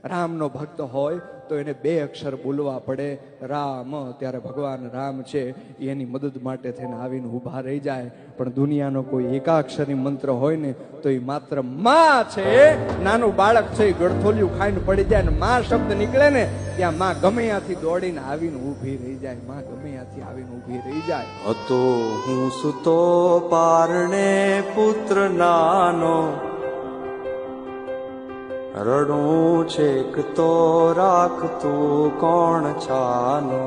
રામનો ભક્ત હોય તો એને 2 અક્ષર બોલવા પડે, રામ. ત્યારે ભગવાન રામ છે એની મદદ માટે થઈને આવીને ઊભા રહી જાય. પણ દુનિયાનો કોઈ એકાક્ષરી મંત્ર હોય ને તો એ માત્ર માં છે. નાનું બાળક છે એ ગળથોલિયું ખાઈને પડી જાય ને માં શબ્દ નીકળે ને ત્યાં માં ગમે ત્યાંથી દોડીને આવીને ઊભી રહી જાય. માં ગમે ત્યાંથી આવીને ઊભી રહી જાય. હતો હું સુતો પારણે પુત્ર નાનો, રડું છેક તો રાખતું કોણ છાનો.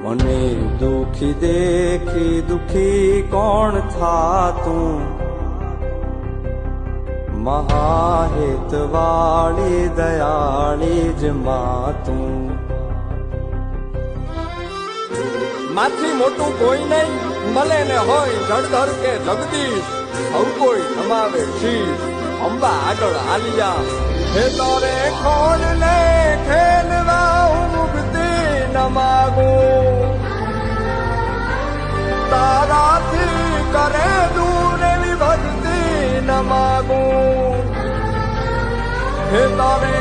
મને દુખી દેખી દુખી કોણ થાતું, મહાહેત વાળી દયાળી જ માતું. માથી મોટું કોઈ નહીં, મળે ને હોય જળધર કે જગદીશ, સૌ કોઈ નમાવે શીશ. અંબા આગળ આલિયા હે તારે કોણ ને ખેલવા ઉગતી ન માગું, તારાથી કરે દૂર એવી ભક્તિ ન માગું. હે તારે